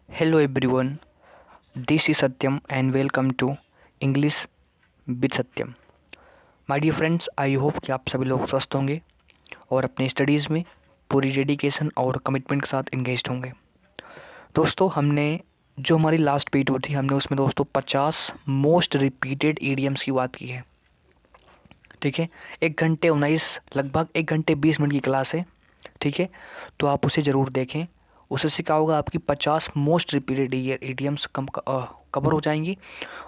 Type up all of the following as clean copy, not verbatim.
Hello everyone, this is Satyam and welcome to English with Satyam. My dear friends, I hope कि आप सभी लोग स्वस्थ होंगे और अपने स्टडीज़ में पूरी डेडिकेशन और कमिटमेंट के साथ इंगेज्ड होंगे। दोस्तों, हमने जो हमारी लास्ट वीडियो थी हमने उसमें दोस्तों 50 मोस्ट रिपीटेड ईडियम्स की बात की है। ठीक है, 1 घंटे 19 लगभग 1 घंटे 20 मिनट की क्लास है। ठीक है, तो आप उसे ज़रूर देखें। उससे क्या होगा, आपकी 50 मोस्ट रिपीटेड ईडियम्स कवर हो जाएंगी।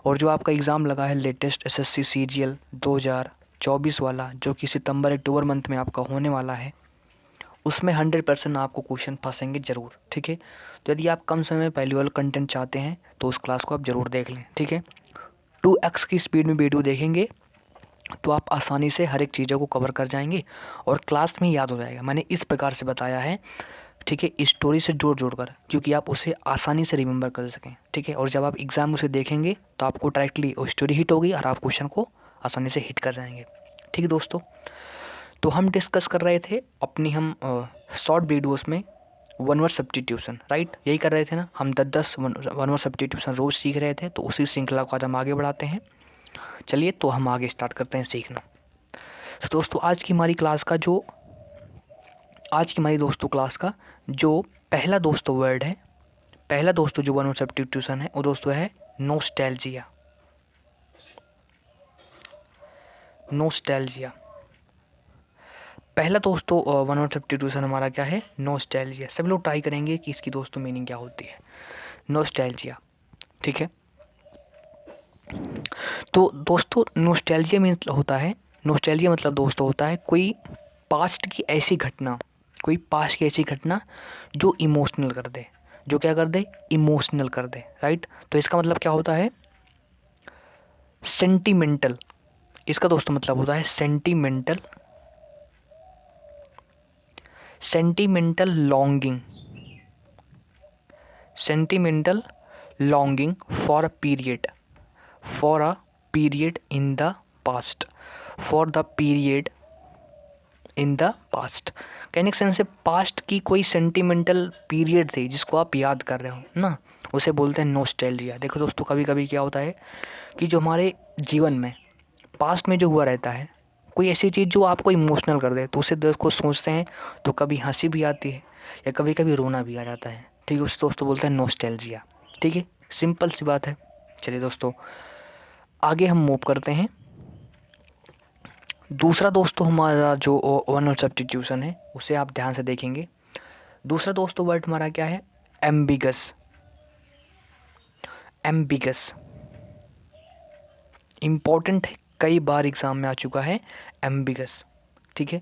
और जो आपका एग्ज़ाम लगा है लेटेस्ट एसएससी सीजीएल 2024 वाला, जो कि सितंबर अक्टूबर मंथ में आपका होने वाला है, उसमें 100% आपको क्वेश्चन फंसेंगे ज़रूर। ठीक है, तो यदि आप कम समय में पहली वाला कंटेंट चाहते हैं तो उस क्लास को आप ज़रूर देख लें। ठीक है, 2x की स्पीड में वीडियो देखेंगे तो आप आसानी से हर एक चीज़ों को कवर कर जाएंगे और क्लास में याद हो जाएगा। मैंने इस प्रकार से बताया है, ठीक है, स्टोरी से जोड़ कर, क्योंकि आप उसे आसानी से रिमेंबर कर सकें। ठीक है, और जब आप एग्ज़ाम उसे देखेंगे तो आपको डायरेक्टली वो स्टोरी हिट होगी और आप क्वेश्चन को आसानी से हिट कर जाएंगे। ठीक है दोस्तों, तो हम डिस्कस कर रहे थे अपनी हम शॉर्ट वीडियोस में वन वर्ड सब्स्टिट्यूशन, राइट, यही कर रहे थे ना। हम 10-10 वन वर्ड सब्स्टिट्यूशन रोज़ सीख रहे थे, तो उसी श्रृंखला को आज हम आगे बढ़ाते हैं। चलिए, तो हम आगे स्टार्ट करते हैं सीखना। तो दोस्तों, आज की हमारी दोस्तों क्लास का जो पहला दोस्तों वर्ड है, पहला दोस्तों जो वन वर्ड सब्स्टिट्यूशन है, वो दोस्तों है नॉस्टैल्जिया। नॉस्टैल्जिया पहला दोस्तों वन वर्ड सब्स्टिट्यूशन हमारा क्या है, नॉस्टैल्जिया। सब लोग ट्राई करेंगे कि इसकी दोस्तों मीनिंग क्या होती है, नॉस्टैल्जिया। ठीक है, तो दोस्तों नॉस्टैल्जिया मीन्स होता है, नॉस्टैल्जिया मतलब दोस्तों होता है कोई पास्ट की ऐसी घटना, कोई पास्ट की ऐसी घटना जो इमोशनल कर दे, जो क्या कर दे, इमोशनल कर दे, राइट। तो इसका मतलब क्या होता है, सेंटिमेंटल। इसका दोस्तों मतलब होता है sentimental, sentimental longing, sentimental longing for a period in the past, for the period in the past. कहने के सेंस से पास्ट की कोई सेंटिमेंटल पीरियड थी जिसको आप याद कर रहे हो ना, उसे बोलते हैं नॉस्टैल्जिया। देखो दोस्तों, कभी कभी क्या होता है कि जो हमारे जीवन में पास्ट में जो हुआ रहता है, कोई ऐसी चीज़ जो आपको इमोशनल कर दे, तो उसे दोस्तों सोचते हैं तो कभी हंसी भी आती है या कभी कभी रोना भी आ जाता है। ठीक है, उसे दोस्तों बोलते हैं नॉस्टैल्जिया। ठीक है, सिंपल सी बात है। चलिए दोस्तों, आगे हम मूव करते हैं। दूसरा दोस्तों हमारा जो वन वर्ड सब्स्टिट्यूशन है उसे आप ध्यान से देखेंगे। दूसरा दोस्तों वर्ड हमारा क्या है, एम्बिगस। एम्बिगस इम्पॉर्टेंट है, कई बार एग्जाम में आ चुका है एम्बिगस। ठीक है,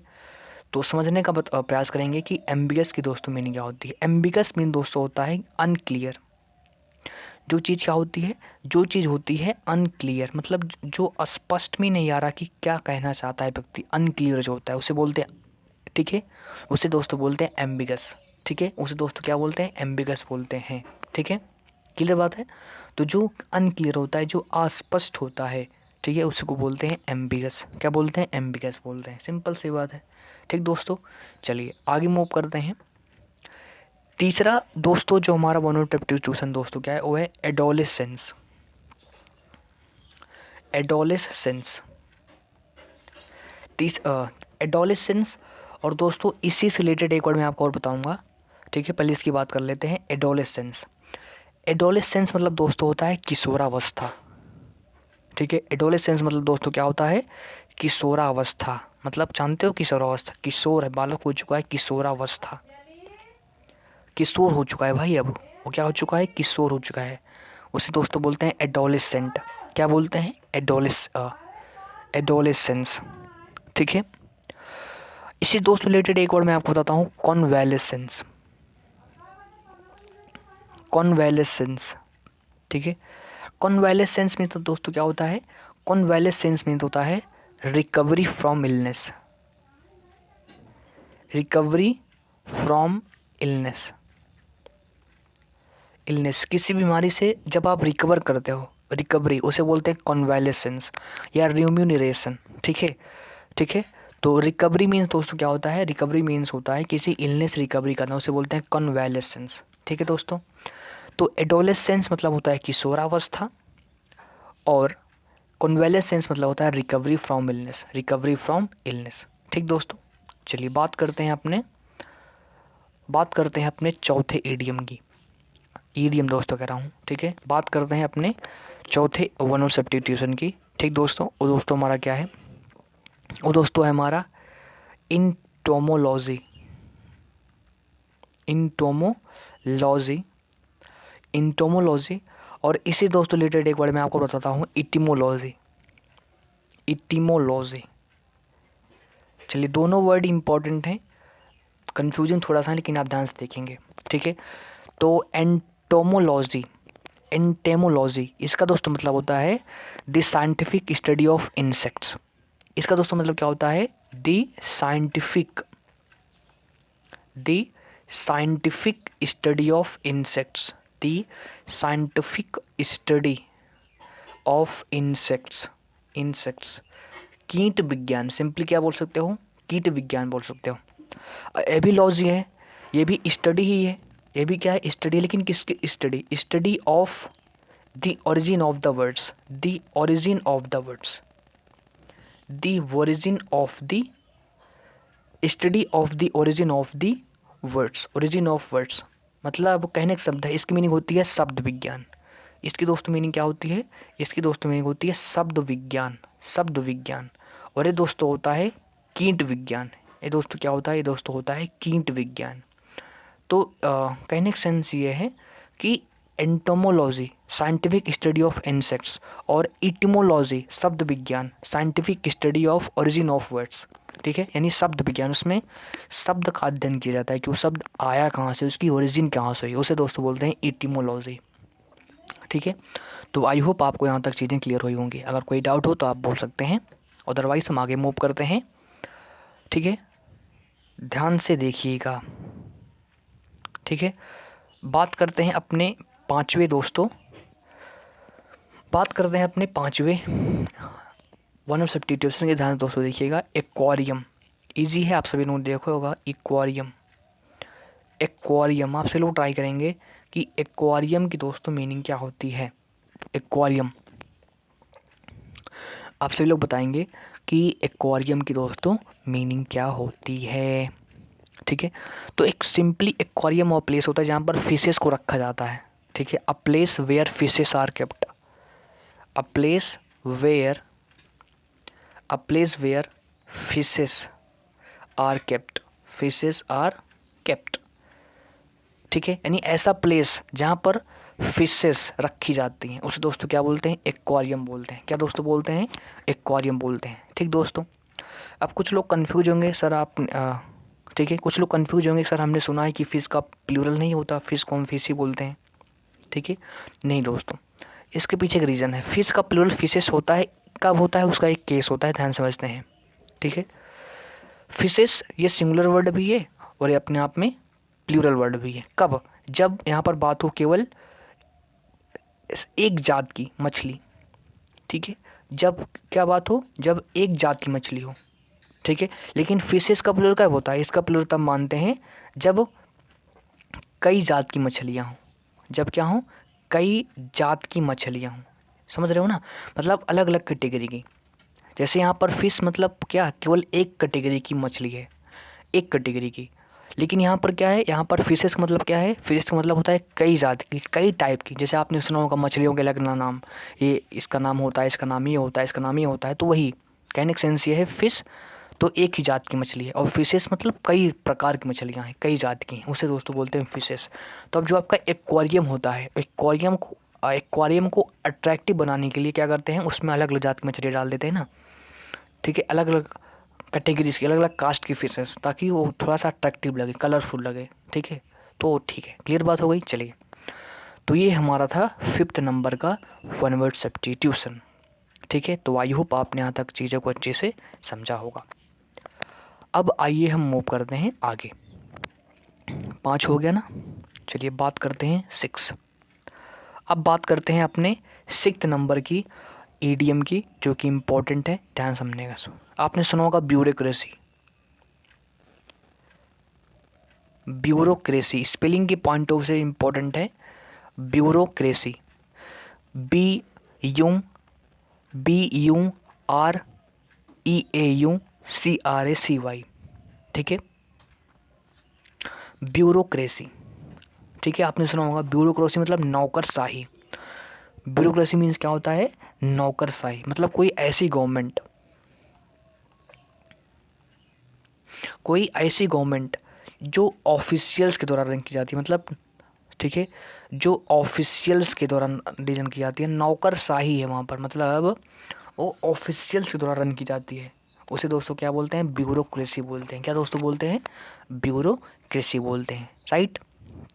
तो समझने का प्रयास करेंगे कि एम्बिगस की दोस्तों मीनिंग क्या होती है। एम्बिगस मीन दोस्तों होता है अनक्लियर। जो चीज़ क्या होती है, जो चीज़ होती है अनक्लियर, मतलब जो स्पष्ट में नहीं आ रहा कि क्या कहना चाहता है व्यक्ति, अनक्लियर जो होता है उसे बोलते हैं। ठीक है, उसे दोस्तों बोलते हैं एम्बिगस। ठीक है, उसे दोस्तों क्या बोलते हैं, एम्बिगस बोलते हैं। ठीक है, क्लियर बात है। तो जो अनक्लियर होता है, जो अस्पष्ट होता है, ठीक है, उसको बोलते हैं एम्बिगस। क्या बोलते हैं, एम्बिगस बोलते हैं। सिंपल सी बात है। ठीक दोस्तों, चलिए आगे मूव करते हैं। तीसरा दोस्तों जो हमारा वन वर्ड सब्स्टिट्यूशन दोस्तों क्या है, वो है एडोलेसेंस। Adolescence adolescence. और दोस्तों इसी से रिलेटेड एक वर्ड मैं आपको और बताऊंगा। ठीक है, पहले इसकी बात कर लेते हैं, एडोलेसेंस। एडोलेसेंस मतलब दोस्तों होता है किशोरावस्था। ठीक है, एडोलेसेंस मतलब दोस्तों क्या होता है, किशोरावस्था। मतलब जानते हो किशोरावस्था, किशोर है, बालक हो चुका है, किशोरावस्था, किशोर हो चुका है भाई। अब वो क्या हो चुका है, किशोर हो चुका है। उसे दोस्तों बोलते हैं एडोलेसेंट। क्या बोलते हैं, एडोलेसेंस। ठीक है, इसी दोस्त रिलेटेड एक वर्ड मैं आपको बताता हूँ, कॉन्वेलेसेंस। कॉन्वेलेसेंस। ठीक है, कॉन्वेलेसेंस में तो दोस्तों क्या होता है, कॉन्वेलेसेंस में तो होता है recovery from illness. Recovery from illness, illness किसी बीमारी से जब आप रिकवर करते हो, रिकवरी, उसे बोलते हैं कॉन्वेलेसेंस या रिम्यूनरेशन। ठीक है, ठीक है, तो रिकवरी मीन्स दोस्तों क्या होता है, रिकवरी मीन्स होता है किसी इलनेस रिकवरी करना, उसे बोलते हैं कॉन्वेलेसेंस। ठीक है दोस्तों, तो एडोलेसेंस मतलब होता है किशोरावस्था, और कन्वेलेसेंस मतलब होता है recovery from illness, recovery from illness. ठीक दोस्तों, चलिए बात करते हैं अपने चौथे ईडियम की। ईडियम दोस्तों कह रहा हूँ, ठीक है। बात करते हैं अपने चौथे वन वर्ड सब्स्टिट्यूशन की। ठीक दोस्तों, वो दोस्तों हमारा क्या है? वो दोस्तों है हमारा इंटोमोलॉजी। Entomology, entomology. और इसी दोस्तों रिलेटेड एक वर्ड मैं आपको बताता हूँ, इटिमोलॉजी। इटिमोलॉजी, चलिए दोनों वर्ड इंपॉर्टेंट हैं, कन्फ्यूजन थोड़ा सा है लेकिन आप ध्यान से देखेंगे, ठीक है। तो एंटोमोलॉजी, एंटेमोलॉजी, इसका दोस्तों मतलब होता है the scientific study of insects. इसका दोस्तों मतलब क्या होता है? The scientific study of insects, the scientific study of insects. Insects, कीट विज्ञान, सिंपली क्या बोल सकते हो? कीट विज्ञान बोल सकते हो। एबिलॉजी है, ये भी स्टडी ही है, ये भी क्या है? स्टडी, लेकिन किसकी study? Study of the origin of the words, the origin of the words, the origin of the, study of the origin of the words, origin of words मतलब कहने का शब्द है, इसकी मीनिंग होती है शब्द विज्ञान। इसकी दोस्तों मीनिंग क्या होती है? इसकी दोस्तों मीनिंग होती है शब्द विज्ञान, शब्द विज्ञान। और ये दोस्तों होता है कीट विज्ञान। ये दोस्तों क्या होता है? ये दोस्तों होता है कीट विज्ञान। तो कहने का सेंस ये है कि entomology scientific study of insects, और इटिमोलॉजी शब्द विज्ञान, scientific study of origin of words, ठीक है। यानी शब्द विज्ञान, उसमें शब्द का अध्ययन किया जाता है कि वो शब्द आया कहाँ से, उसकी ओरिजिन कहाँ से हुई, उसे दोस्तों बोलते हैं इटिमोलॉजी, ठीक है। तो आई होप आपको यहाँ तक चीज़ें क्लियर हुई होंगी। अगर कोई डाउट हो तो आप बोल सकते हैं, अदरवाइज हम आगे मूव करते हैं, ठीक है। ध्यान से देखिएगा, ठीक है। बात करते हैं अपने पांचवें दोस्तों, बात करते हैं अपने पांचवें वन ऑफ सब्स्टिट्यूशन के। ध्यान दोस्तों देखिएगा, एक्वेरियम, इजी है, आप सभी लोग देखो होगा। एक्वेरियम, एक्वेरियम, आपसे लोग ट्राई करेंगे कि एक्वेरियम की दोस्तों मीनिंग क्या होती है। एक्वेरियम, आप सभी लोग बताएंगे कि एक्वेरियम की दोस्तों मीनिंग क्या होती है, ठीक है। तो एक सिंपली एक्वेरियम और प्लेस होता है जहाँ पर फिशेस को रखा जाता है, ठीक है। A place where fishes are kept, a place where, a place where fishes are kept, fishes are kept, ठीक है। यानी ऐसा प्लेस जहाँ पर फिशेस रखी जाती हैं उसे दोस्तों क्या बोलते हैं? एक्वेरियम बोलते हैं। क्या दोस्तों बोलते हैं? एक्वेरियम बोलते हैं, ठीक दोस्तों। अब कुछ लोग कंफ्यूज होंगे, सर आप ठीक है, कुछ लोग कंफ्यूज होंगे, सर हमने सुना है कि फ़िश का प्लूरल नहीं होता, फ़िश को हम फिश ही बोलते हैं, ठीक है। नहीं दोस्तों, इसके पीछे एक रीज़न है। फ़िश का प्लूरल फिशेस होता है, कब होता है उसका एक केस होता है, ध्यान समझते हैं, ठीक है। फिशेस ये सिंगुलर वर्ड भी है और ये अपने आप में प्लूरल वर्ड भी है। कब? जब यहाँ पर बात हो केवल एक जात की मछली, ठीक है। जब क्या बात हो? जब एक जात की मछली हो, ठीक है। लेकिन फिशेस का प्लूरल कब होता है? इसका प्लूरल तब मानते हैं जब कई जात की मछलियाँ हों। जब क्या हों? कई जात की मछलियाँ हों, समझ रहे हो ना? मतलब अलग अलग कैटेगरी की। जैसे यहाँ पर फिश मतलब क्या? केवल एक कैटेगरी की मछली है, एक कैटेगरी की। लेकिन यहाँ पर क्या है? यहाँ पर फिशेस का मतलब क्या है? फिशेस का मतलब होता है कई जात की, कई टाइप की। जैसे आपने सुना होगा मछलियों के अलग नाम, ये इसका नाम होता है, इसका नाम ये होता है, इसका नाम ये होता है। तो वही कहने का सेंस ये है, फिश तो एक ही जात की मछली है, और फिशेस मतलब कई प्रकार की मछलियाँ हैं, कई जात की हैं, उसे दोस्तों बोलते हैं फिशेस। तो अब जो आपका एक्वेरियम होता है, एक्वेरियम को अट्रैक्टिव बनाने के लिए क्या करते हैं? उसमें अलग अलग जात की मछलियाँ डाल देते हैं ना, ठीक है। अलग अलग कैटेगरीज की, अलग अलग कास्ट की फिशेस, ताकि वो थोड़ा सा अट्रैक्टिव लगे, कलरफुल लगे, ठीक है। तो ठीक है, क्लियर बात हो गई। चलिए, तो ये हमारा था 5th नंबर का वन वर्ड सब्स्टिट्यूशन, ठीक है। तो आई होप आपने यहाँ तक चीज़ों को अच्छे से समझा होगा। अब आइए हम मूव करते हैं आगे। 5 हो गया ना, चलिए बात करते हैं 6। अब बात करते हैं अपने 6th नंबर की ईडीएम की, जो कि इम्पोर्टेंट है, ध्यान समझने का। आपने सुना होगा ब्यूरोक्रेसी। ब्यूरोक्रेसी स्पेलिंग के पॉइंट ऑफ से इम्पोर्टेंट है। ब्यूरोक्रेसी, BUREAUCRACY, ठीक है, ब्यूरोक्रेसी। ठीक है, आपने सुना होगा ब्यूरोक्रेसी मतलब नौकरशाही। ब्यूरोक्रेसी मीन्स क्या होता है, नौकरशाही, मतलब कोई ऐसी गवर्नमेंट जो ऑफिशियल्स के द्वारा रन की जाती है, मतलब ठीक है, जो ऑफिशियल्स के द्वारा डिज़ाइन की जाती है, नौकरशाही है वहाँ पर, मतलब वो ऑफिशियल्स के द्वारा रन की जाती है, उसे दोस्तों क्या बोलते हैं, ब्यूरोक्रेसी बोलते हैं। क्या दोस्तों बोलते हैं, ब्यूरोक्रेसी बोलते हैं। राइट,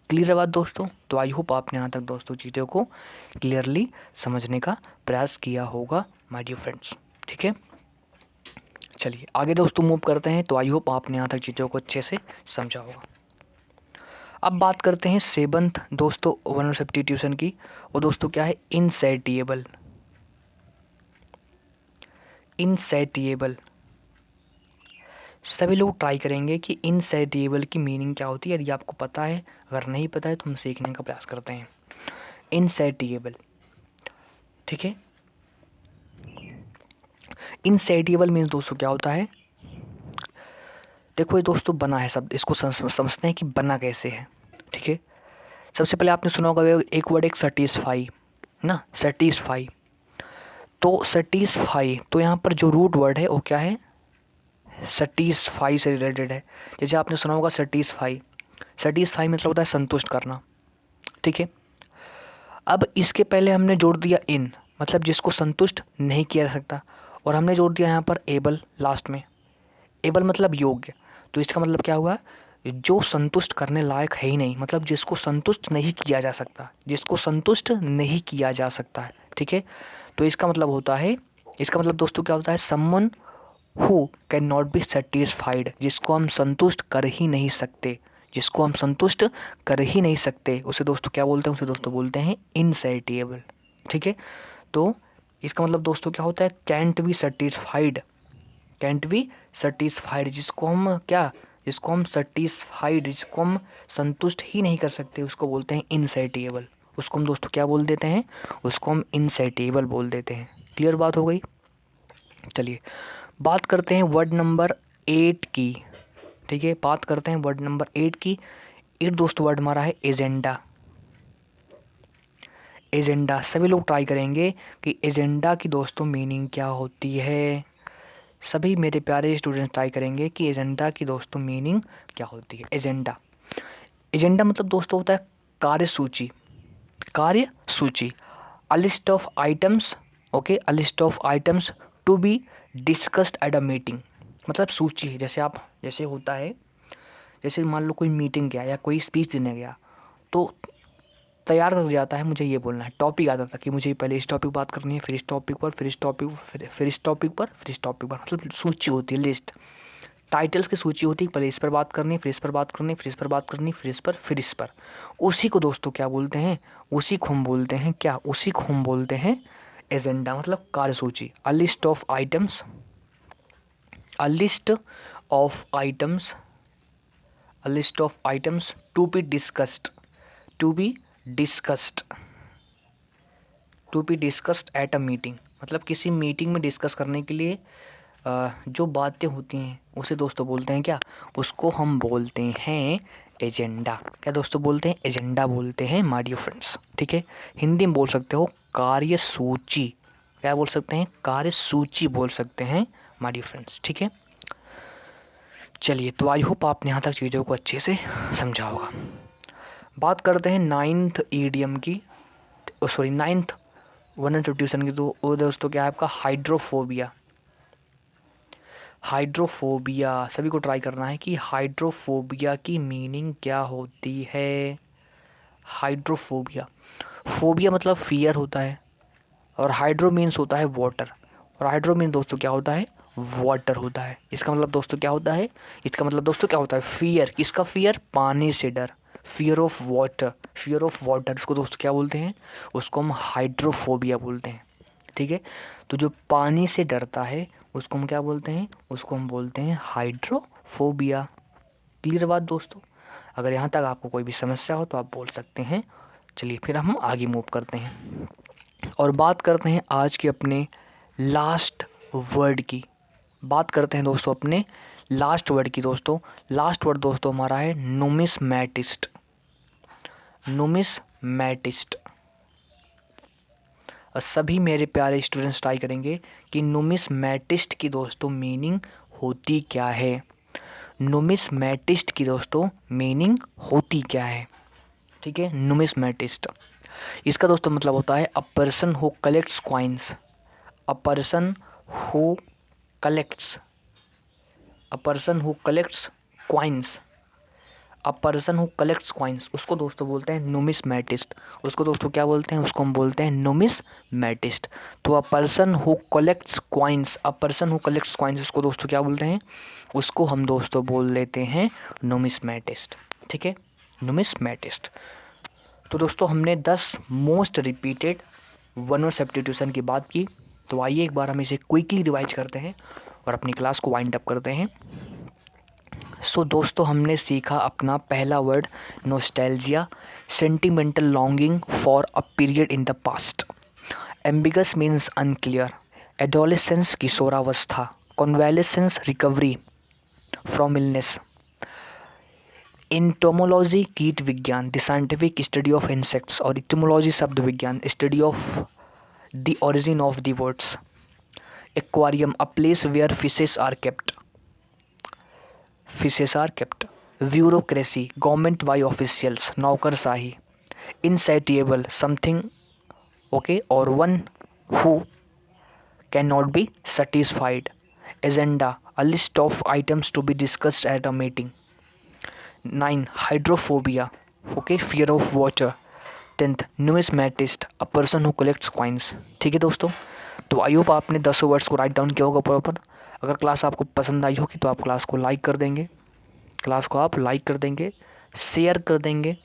क्लियर है बात दोस्तों? तो आई होप आपने यहाँ तक दोस्तों चीज़ों को क्लियरली समझने का प्रयास किया होगा माय डियर फ्रेंड्स। ठीक है, चलिए आगे दोस्तों मूव करते हैं। तो आई होप आपने यहाँ तक चीज़ों को अच्छे से समझा होगा। अब बात करते हैं सेवंथ दोस्तों वन सब्स्टिट्यूशन की। और दोस्तों क्या है, इनसैटिएबल। इनसैटिएबल, सभी लोग ट्राई करेंगे कि इनसैटिएबल की मीनिंग क्या होती है। यदि आपको पता है, अगर नहीं पता है तो हम सीखने का प्रयास करते हैं। इनसैटिएबल, ठीक है, इनसैटिएबल मीन्स दोस्तों क्या होता है, देखो ये दोस्तों बना है शब्द, इसको समझते हैं कि बना कैसे है। ठीक है, सबसे पहले आपने सुना होगा एक वर्ड, एक सेटिस्फाई ना, सेटिस्फाई। तो सेटिस्फाई, तो यहाँ पर जो रूट वर्ड है वो क्या है, सेटिस्फाई से रिलेटेड है। जैसे आपने सुना होगा सेटिस्फाई, सेटिस्फाई मतलब होता है संतुष्ट करना। ठीक है, अब इसके पहले हमने जोड़ दिया इन, मतलब जिसको संतुष्ट नहीं किया जा सकता, और हमने जोड़ दिया यहाँ पर एबल लास्ट में। एबल मतलब योग्य, तो इसका मतलब क्या हुआ, जो संतुष्ट करने लायक है ही नहीं, मतलब जिसको संतुष्ट नहीं किया जा सकता, जिसको संतुष्ट नहीं किया जा सकता है। ठीक है, तो इसका मतलब होता है, इसका मतलब दोस्तों क्या होता है, someone who can not be satisfied, जिसको हम संतुष्ट कर ही नहीं सकते, जिसको हम संतुष्ट कर ही नहीं सकते, उसे दोस्तों क्या बोलते हैं, उसे दोस्तों बोलते हैं इनसैटिएबल। ठीक है, तो इसका मतलब दोस्तों क्या होता है, cantt be satisfied, cantt be satisfied, जिसको हम क्या, जिसको हम सेटिस्फाइड, जिसको हम संतुष्ट ही नहीं कर सकते, उसको बोलते हैं इनसैटिएबल। उसको हम दोस्तों क्या बोल देते हैं, उसको हम इनसैटिएबल बोल देते हैं। क्लियर बात हो गई? चलिए बात करते हैं वर्ड नंबर 8 की। ठीक है, बात करते हैं वर्ड नंबर 8 की। 8 दोस्तों वर्ड हमारा है एजेंडा। एजेंडा, सभी लोग ट्राई करेंगे कि एजेंडा की दोस्तों मीनिंग क्या होती है। सभी मेरे प्यारे स्टूडेंट्स ट्राई करेंगे कि एजेंडा की दोस्तों मीनिंग क्या होती है। एजेंडा, एजेंडा मतलब दोस्तों होता है कार्यसूची, कार्यसूची, a list of items, okay, a list of items to be discussed at a meeting, मतलब सूची है। जैसे होता है, जैसे मान लो कोई मीटिंग गया या कोई स्पीच देने गया, तो तैयार कर जाता है, मुझे ये बोलना है, टॉपिक आता था कि मुझे पहले इस टॉपिक बात करनी है, फिर इस टॉपिक पर, फिर इस टॉपिक पर, फिर इस टॉपिक पर, फिर इस टॉपिक पर, मतलब सूची होती है, लिस्ट, टाइटल्स की सूची होती है, पहले इस पर बात करनी, फिर इस पर बात करनी, फिर इस पर बात करनी, फिर इस पर, फिर इस पर। उसी को दोस्तों क्या बोलते हैं, उसी को हम बोलते हैं क्या, उसी को हम बोलते हैं एजेंडा, मतलब कार्यसूची। A list of items, a list of items, a list of items to be discussed, to be discussed, to be discussed at a meeting, मतलब किसी मीटिंग में डिस्कस करने के लिए जो बातें होती हैं उसे दोस्तों बोलते हैं क्या, उसको हम बोलते हैं एजेंडा। क्या दोस्तों बोलते हैं, एजेंडा बोलते हैं माय डियर फ्रेंड्स। ठीक है, हिंदी में बोल सकते हो कार्यसूची, क्या बोल सकते हैं, कार्यसूची बोल सकते हैं माय डियर फ्रेंड्स। ठीक है, चलिए तो आई होप आपने यहाँ तक चीज़ों को अच्छे से समझा होगा। बात करते हैं नाइन्थ ईडियम की, सॉरी नाइन्थ वन ट्यूशन की। तो वो दोस्तों क्या है आपका, हाइड्रोफोबिया। हाइड्रोफोबिया, सभी को ट्राई करना है कि हाइड्रोफोबिया की मीनिंग क्या होती है। हाइड्रोफोबिया, फोबिया मतलब फियर होता है, और हाइड्रो मीन्स होता है वाटर, और हाइड्रो मीन दोस्तों क्या होता है, वाटर होता है। इसका मतलब दोस्तों क्या होता है, इसका मतलब दोस्तों क्या होता है, फियर। किसका फियर, पानी से डर, fear of water, fear of water, उसको दोस्तों क्या बोलते हैं, उसको हम हाइड्रोफोबिया बोलते हैं। ठीक है, तो जो पानी से डरता है उसको हम क्या बोलते हैं, उसको हम बोलते हैं हाइड्रोफोबिया। क्लियर बात दोस्तों? अगर यहाँ तक आपको कोई भी समस्या हो तो आप बोल सकते हैं चलिए फिर हम आगे मूव करते हैं और बात करते हैं आज के अपने लास्ट वर्ड की। बात करते हैं दोस्तों अपने लास्ट वर्ड की। दोस्तों लास्ट वर्ड दोस्तों हमारा है नुमिस्मैटिस्ट। नुमिस्मैटिस्ट। सभी मेरे प्यारे स्टूडेंट्स ट्राई करेंगे कि नुमिस्मैटिस्ट की दोस्तों मीनिंग होती क्या है। नुमिस्मैटिस्ट की दोस्तों मीनिंग होती क्या है, ठीक है। नुमिस्मैटिस्ट इसका दोस्तों मतलब होता है a person who collects coins. A person who collects a person who collects coins. A person who collects coins उसको दोस्तों बोलते हैं नुमिस्मैटिस्ट। उसको दोस्तों क्या बोलते हैं, उसको हम बोलते हैं नुमिस्मैटिस्ट। तो a person who collects coins, a person who collects coins उसको दोस्तों क्या बोलते हैं, उसको हम दोस्तों बोल देते हैं नुमिस्मैटिस्ट, ठीक है। नुमिस्मैटिस्ट। तो दोस्तों हमने 10 most repeated one word substitution की बात की। तो आइए एक बार हम इसे क्विकली रिवाइज करते हैं और अपनी क्लास को वाइंड अप करते हैं। सो दोस्तों हमने सीखा अपना पहला word nostalgia, sentimental longing for a period in the past. Ambiguous means unclear. Adolescence किशोरावस्था। Convalescence recovery from illness. Entomology कीट विज्ञान, the scientific study of insects. और इटमोलॉजी शब्द विज्ञान, study of the origin of the words. Aquarium, a place where fishes are kept. Fishes are kept. Bureaucracy, government by officials, नौकरशाही। Insatiable, something okay और one who can not be satisfied. Agenda, a list of items to be discussed at a meeting. 9 hydrophobia, okay fear of water. 10th नुमिस्मैटिस्ट, a person who collects coins, ठीक है दोस्तों। तो I hope आपने 10 words को write down किया होगा proper. अगर class आपको पसंद आई होगी तो आप क्लास को लाइक कर देंगे, क्लास को आप लाइक कर देंगे, शेयर कर देंगे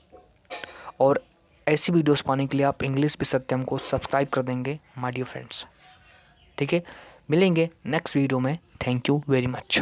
और ऐसी वीडियोस पाने के लिए आप इंग्लिश विद सत्यम को सब्सक्राइब कर देंगे माय डियर फ्रेंड्स, ठीक है। मिलेंगे नेक्स्ट वीडियो में। Thank you very much.